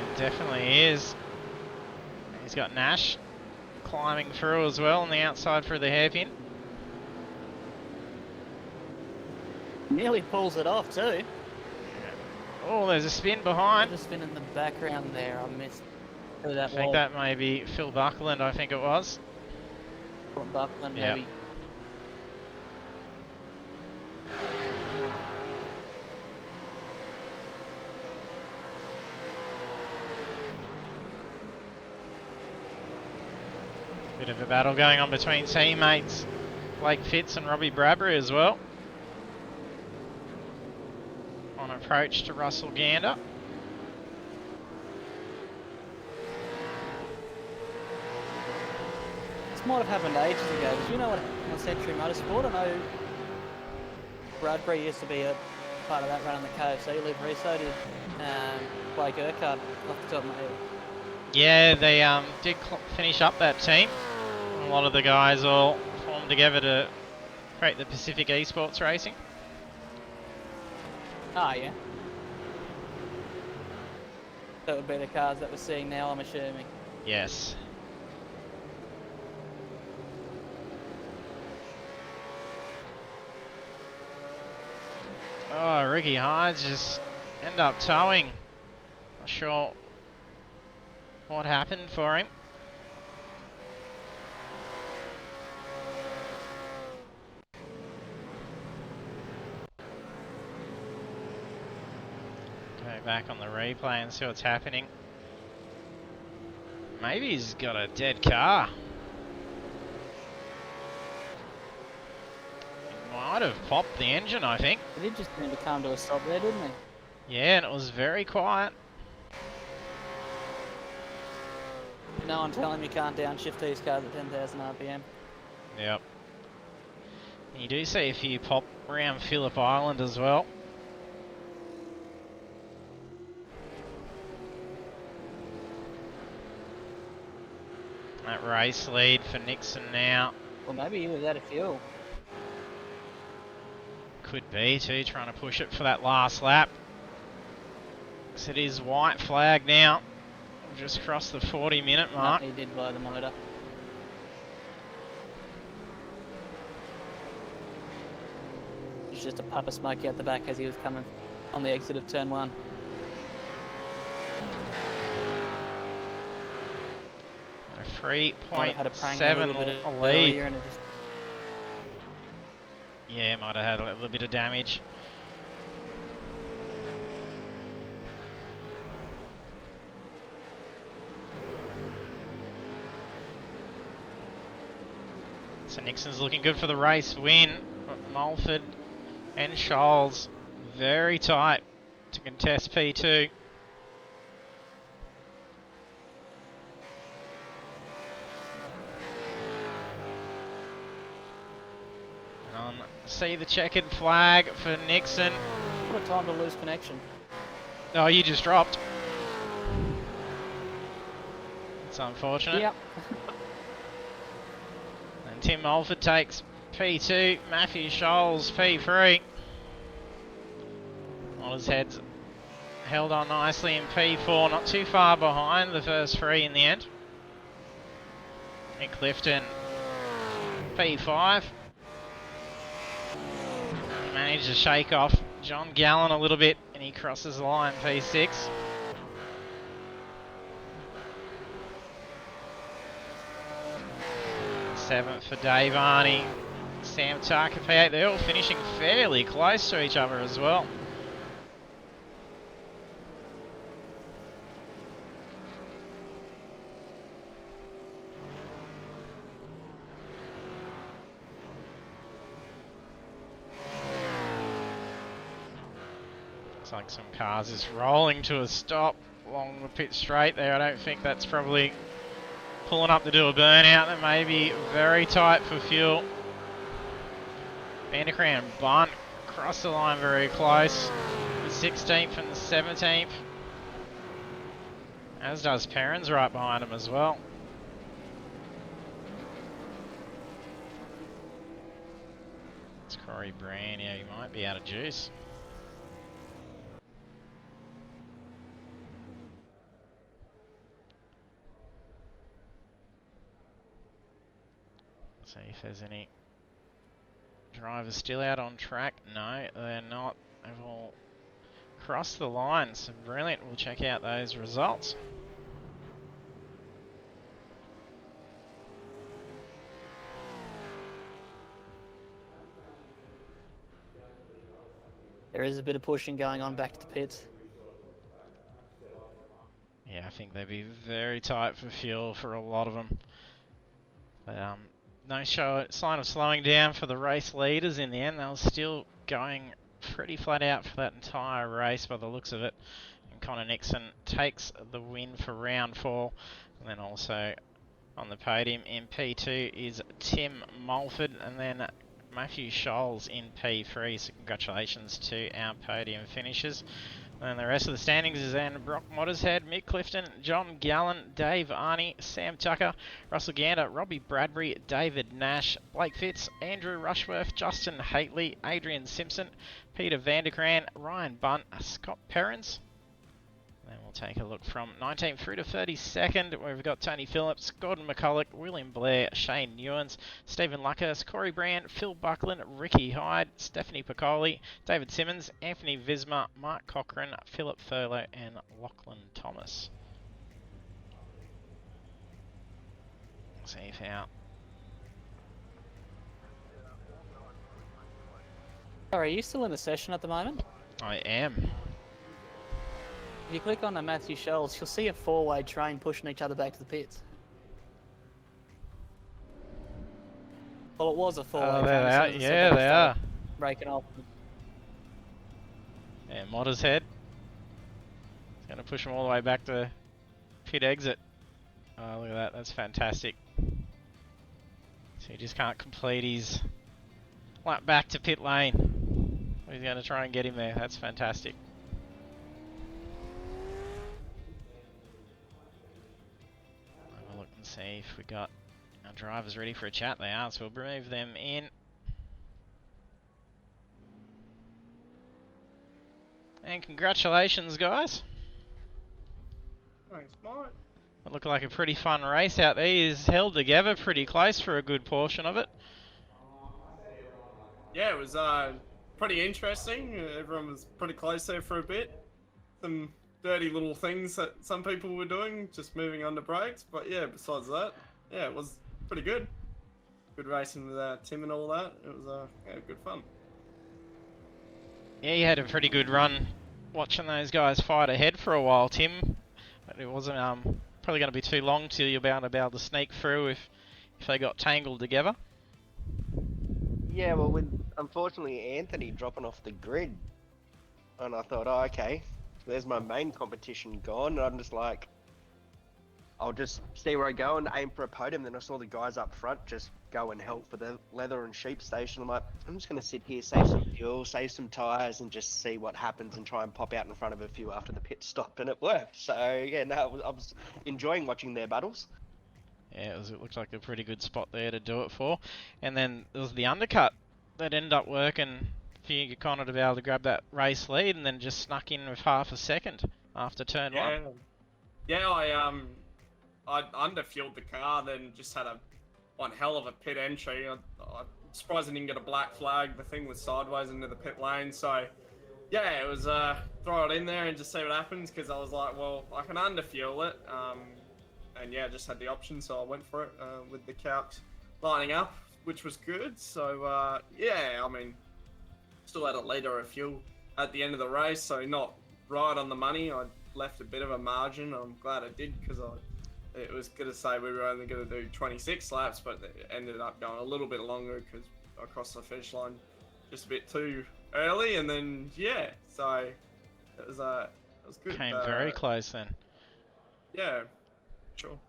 It definitely is. He's got Nash climbing through as well on the outside for the hairpin. Nearly pulls it off too. Oh, there's a spin behind. There's a spin in the background there. I missed who that I think that may be Phil Buckland, I think it was. Buckland, Yep. maybe. Bit of a battle going on between teammates Blake Fitz and Robbie Bradbury as well. On approach to Russell Gander. This might have happened ages ago. Did you know what happened on Century Motorsport? I know Bradbury used to be a part of that run in the KFC livery, so did Blake Urquhart off the top of my head. Yeah, they did finish up that team. A lot of the guys all formed together to create the Pacific eSports Racing. Ah, yeah. That would be the cars that we're seeing now, I'm assuming. Yes. Oh, Ricky Hydes just ended up towing. Not sure what happened for him. Go back on the replay and see what's happening. Maybe he's got a dead car. He might have popped the engine, I think. He did just seem to come to a stop there, didn't he? Yeah, and it was very quiet. No one telling him you can't downshift these cars at 10,000 RPM. Yep. You do see a few pop around Phillip Island as well. That race lead for Nixon now. Well, maybe he was out of fuel. Could be too, trying to push it for that last lap. Because it is white flag now. We've just crossed the 40-minute mark. No, he did blow the motor. It's just a puff of smoke out the back as he was coming on the exit of turn 1. A 3.7 lead. And it just... Yeah, might have had a little bit of damage. So Nixon's looking good for the race win. But Mulford and Scholes very tight to contest P2. See the checkered flag for Nixon. What a time to lose connection. Oh, you just dropped. It's unfortunate. Yep. And Tim Mulford takes P2, Matthew Scholes P3. While his head's held on nicely in P4, not too far behind the first three in the end. Nick Clifton P5. Managed to shake off John Gallen a little bit and he crosses the line P6. Seventh for Dave Arney, Sam Tucker P8. They're all finishing fairly close to each other as well. Looks like some cars is rolling to a stop along the pit straight there. I don't think that's probably pulling up to do a burnout. That may be very tight for fuel. Vanderkran bunt across the line very close. The 16th and the 17th. As does Perrins right behind him as well. It's Corey Brand, yeah, he might be out of juice. See if there's any drivers still out on track. No, they're not. They've all crossed the line, so brilliant. We'll check out those results. There is a bit of pushing going on back to the pits. Yeah, I think they'd be very tight for fuel for a lot of them. But no sign of slowing down for the race leaders in the end. They were still going pretty flat out for that entire race by the looks of it. And Connor Nixon takes the win for round 4. And then also on the podium in P2 is Tim Mulford, and then Matthew Scholes in P3. So congratulations to our podium finishers. And the rest of the standings is then Brock Mottershead, Mick Clifton, John Gallen, Dave Arney, Sam Tucker, Russell Gander, Robbie Bradbury, David Nash, Blake Fitz, Andrew Rushworth, Justin Haitley, Adrian Simpson, Peter Vanderkran, Ryan Bunt, Scott Perrins. Then we'll take a look from 19th through to 32nd, where we've got Tony Phillips, Gordon McCulloch, William Blair, Shane Newens, Stephen Luckhurst, Corey Brand, Phil Buckland, Ricky Hyde, Stephanie Piccoli, David Simmons, Anthony Visma, Mark Cochran, Philip Thurlow, and Lachlan Thomas. See if out. Sorry, are you still in the session at the moment? I am. If you click on the Matthew Scholes, you'll see a 4-way train pushing each other back to the pits. Well, it was a 4-way train. There they are. Yeah, they are. Breaking off. Yeah, Mottershead. It's going to push them all the way back to pit exit. Oh, look at that. That's fantastic. So he just can't complete his lap back to pit lane. He's going to try and get him there. That's fantastic. Have a look and see if we got our drivers ready for a chat. They are, so we'll move them in. And congratulations, guys. Thanks, mate. It looked like a pretty fun race out there. It's held together pretty close for a good portion of it. Yeah, it was pretty interesting. Everyone was pretty close there for a bit. Some dirty little things that some people were doing, just moving under brakes. But yeah, besides that, yeah, it was pretty good. Good racing with Tim and all that. It was yeah, good fun. Yeah, you had a pretty good run watching those guys fight ahead for a while, Tim. But it wasn't probably going to be too long till you're bound to be able to sneak through if they got tangled together. Yeah, well, with unfortunately Anthony dropping off the grid, and I thought, oh, okay, there's my main competition gone. And I'm just like, I'll just see where I go and aim for a podium. Then I saw the guys up front just go and help for the leather and sheep station. I'm like, I'm just going to sit here, save some fuel, save some tyres, and just see what happens and try and pop out in front of a few after the pit stop, and it worked. So yeah, no, I was enjoying watching their battles. Yeah, it looked like a pretty good spot there to do it for. And then there was the undercut that ended up working for you, Connor, to be able to grab that race lead, and then just snuck in with half a second after turn one. Yeah, I underfueled the car, then just had one hell of a pit entry. I'm surprised I didn't get a black flag. The thing was sideways into the pit lane, so yeah, it was throw it in there and just see what happens, because I was like, well, I can underfuel it. And yeah, just had the option, so I went for it with the calcs lining up, which was good. So yeah, I mean, still had a litre of fuel at the end of the race, so not right on the money. I left a bit of a margin. I'm glad I did, because it was going to say we were only going to do 26 laps, but it ended up going a little bit longer because I crossed the finish line just a bit too early. And then yeah, so it was It was good. Came very close then. Yeah, sure.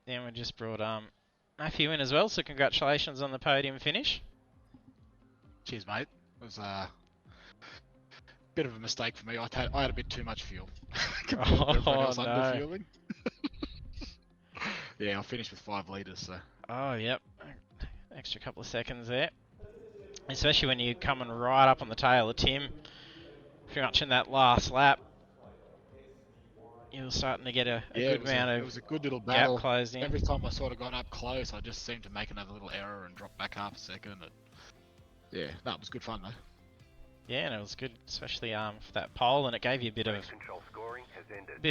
Then we just brought Matthew in as well, so congratulations on the podium finish. Cheers, mate. It was a bit of a mistake for me. I had a bit too much fuel. Compared to everyone else under fueling. Yeah, I finished with 5 litres, so. Oh, yep. Extra couple of seconds there. Especially when you're coming right up on the tail of Tim. Pretty much in that last lap. You were starting to get a good amount of it was a good little battle. gap closed in. Every time I sort of got up close, I just seemed to make another little error and drop back half a second. And yeah, that was good fun though. Yeah, and it was good, especially for that pole, and it gave you a bit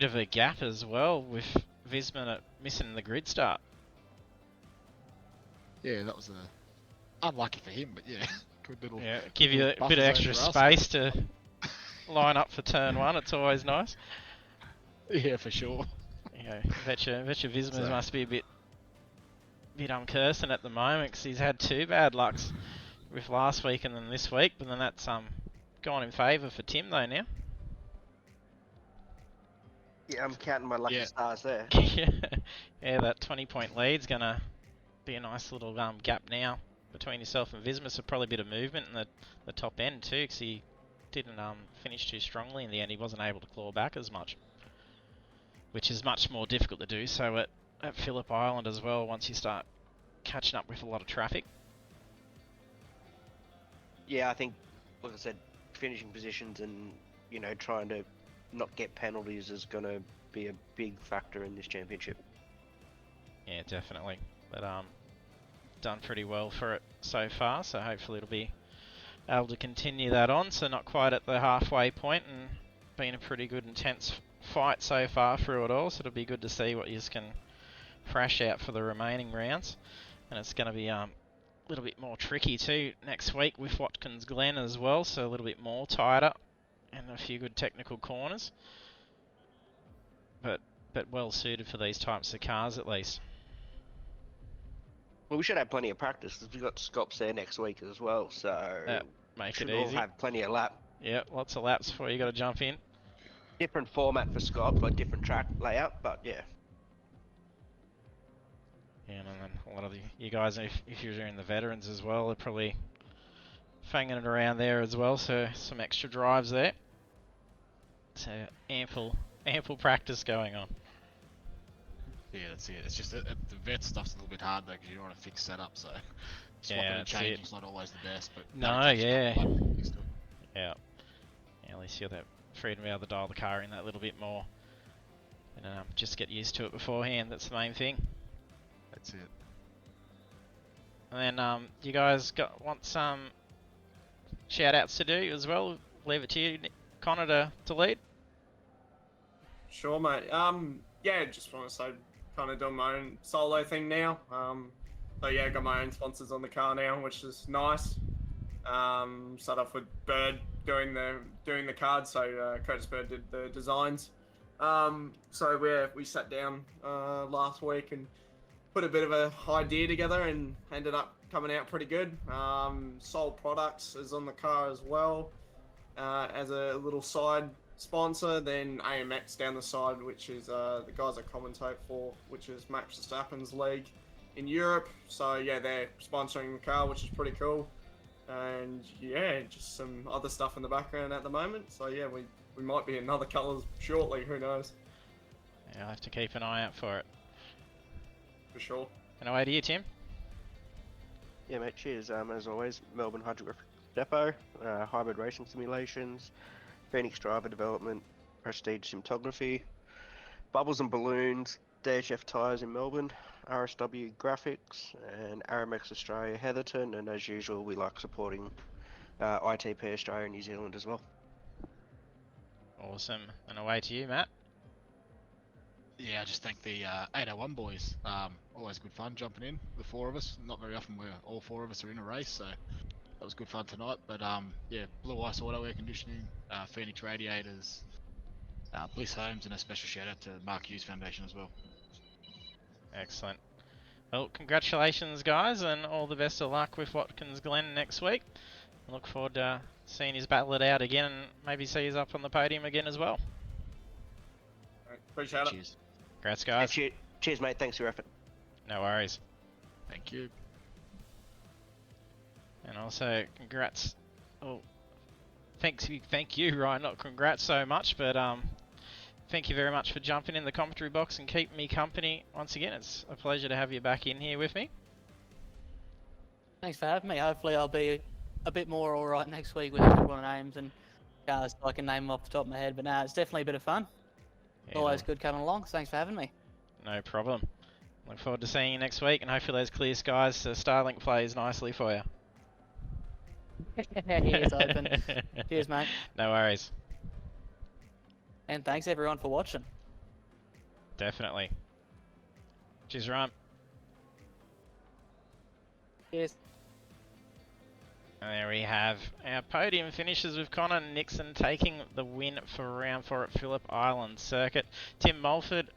of a gap as well with Visman missing the grid start. Yeah, that was unlucky for him, but yeah, good little. Yeah, give you a bit of extra space to line up for turn 1. It's always nice. Yeah, for sure. Yeah, bet you Vismas must be a bit cursing at the moment because he's had 2 bad lucks with last week and then this week, but then that's gone in favour for Tim though now. Yeah, I'm counting my lucky stars there. Yeah, that 20-point lead's gonna be a nice little gap now between yourself and Vismas. So probably a bit of movement in the top end too, because he didn't finish too strongly in the end. He wasn't able to claw back as much, which is much more difficult to do so at Phillip Island as well once you start catching up with a lot of traffic. Yeah, I think, like I said, finishing positions and, you know, trying to not get penalties is going to be a big factor in this championship. Yeah, definitely. But done pretty well for it so far, so hopefully it'll be able to continue that on. So not quite at the halfway point, and been a pretty good intense fight so far through it all. So it'll be good to see what you can thrash out for the remaining rounds, and it's going to be a little bit more tricky too next week with Watkins Glen as well. So a little bit more tighter and a few good technical corners, but well suited for these types of cars at least. Well, we should have plenty of practice because we've got Scops there next week as well, so Make it it all easy. have plenty of lap. Yeah, lots of laps before you got to jump in. Different format for Scops, like different track layout, but yeah. Yeah, and then a lot of you guys, if you're doing the veterans as well, are probably fanging it around there as well, so some extra drives there. So ample practice going on. Yeah, that's it. It's just the vet stuff's a little bit hard though because you don't want to fix setup, so swapping and changing's not always the best. But no, yeah. Yeah. At least you'll have freedom to be able to dial the car in that little bit more, and just get used to it beforehand. That's the main thing. That's it. And then you guys want some shout outs to do as well? Leave it to you, Connor, to lead. Sure, mate. Yeah, just want to say, kind of doing my own solo thing now. So yeah, got my own sponsors on the car now, which is nice. Started off with Bird doing the cards, so Curtis Bird did the designs. So we sat down last week and put a bit of a idea together and ended up coming out pretty good. Soul Products is on the car as well as a little side sponsor. Then AMX down the side, which is the guys I commentate for, which is Max Verstappen's league in Europe. So yeah, they're sponsoring the car, which is pretty cool. And yeah, just some other stuff in the background at the moment. So yeah, we might be in other colours shortly, who knows. Yeah, I'll have to keep an eye out for it. For sure. And away to you, Tim. Yeah, mate, cheers. As always, Melbourne Hydrographic Depot, hybrid racing simulations, Phoenix driver development, Prestige cinematography, Bubbles and Balloons, DHF tyres in Melbourne, RSW graphics, and Aramex Australia Heatherton, and as usual we like supporting ITP Australia and New Zealand as well. Awesome. And away to you, Matt. Yeah, I just thank the 801 boys. Always good fun jumping in, the 4 of us. Not very often where all 4 of us are in a race, so that was good fun tonight. But yeah, Blue Ice Auto Air Conditioning, Phoenix Radiators, Bliss Homes, and a special shout out to Mark Hughes Foundation as well. Excellent. Well, congratulations, guys, and all the best of luck with Watkins Glen next week. I look forward to seeing you battle it out again and maybe see you up on the podium again as well. Appreciate it. Cheers. Congrats, guys. Cheers, mate. Thanks for your effort. No worries. Thank you. And also, congrats. Oh, thank you, Ryan. Not congrats so much, but thank you very much for jumping in the commentary box and keeping me company once again. It's a pleasure to have you back in here with me. Thanks for having me. Hopefully I'll be a bit more alright next week with a couple of names and cars I can name them off the top of my head. But no, it's definitely a bit of fun. Yeah, Always good coming along. So thanks for having me. no problem. Look forward to seeing you next week, and hopefully those clear skies so Starlink plays nicely for you. Ears open. Cheers, mate. No worries. And thanks everyone for watching. Definitely. Cheers, Ryan. Cheers. And there we have our podium finishes with Connor Nixon taking the win for round 4 at Phillip Island Circuit. Tim Mulford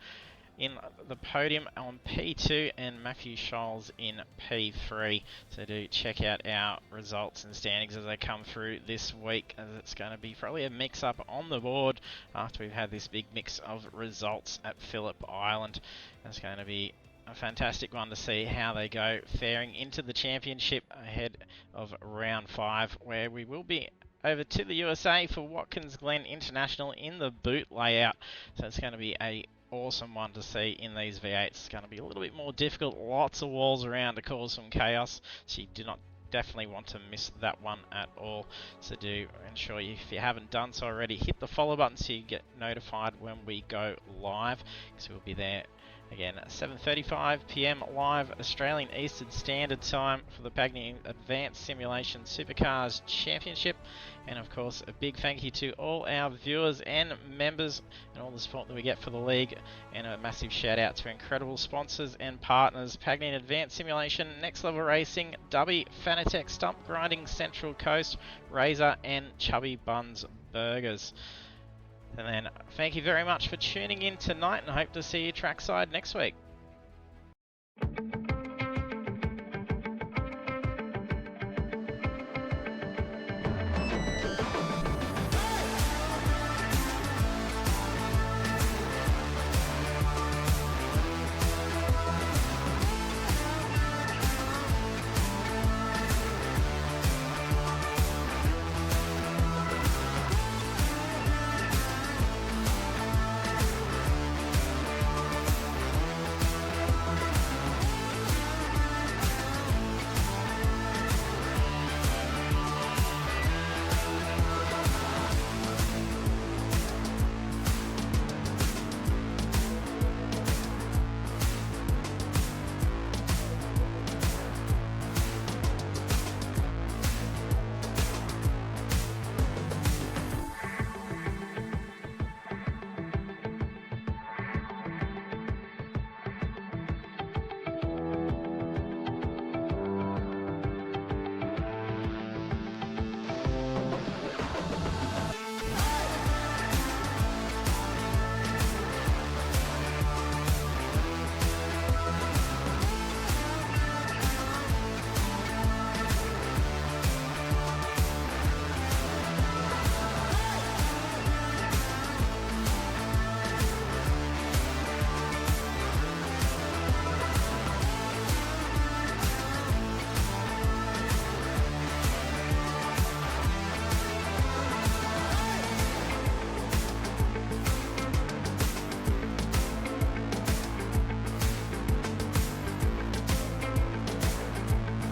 in the podium on P2 and Matthew Scholes in P3. So do check out our results and standings as they come through this week, as it's going to be probably a mix-up on the board after we've had this big mix of results at Phillip Island. It's going to be a fantastic one to see how they go faring into the championship ahead of round 5, where we will be over to the USA for Watkins Glen International in the boot layout. So it's going to be a awesome one to see in these V8s. It's going to be a little bit more difficult, lots of walls around to cause some chaos, so you do not definitely want to miss that one at all. So do ensure you, if you haven't done so already, hit the follow button so you get notified when we go live, because we'll be there again at 7:35 PM live Australian Eastern Standard Time for the Pagnian Advanced Simulation Supercars Championship. And of course, a big thank you to all our viewers and members and all the support that we get for the league, and a massive shout out to incredible sponsors and partners: Pagnian Advanced Simulation, Next Level Racing, Dubby, Fanatec, Stump Grinding, Central Coast, Razor and Chubby Buns Burgers. And then thank you very much for tuning in tonight, and I hope to see you trackside next week.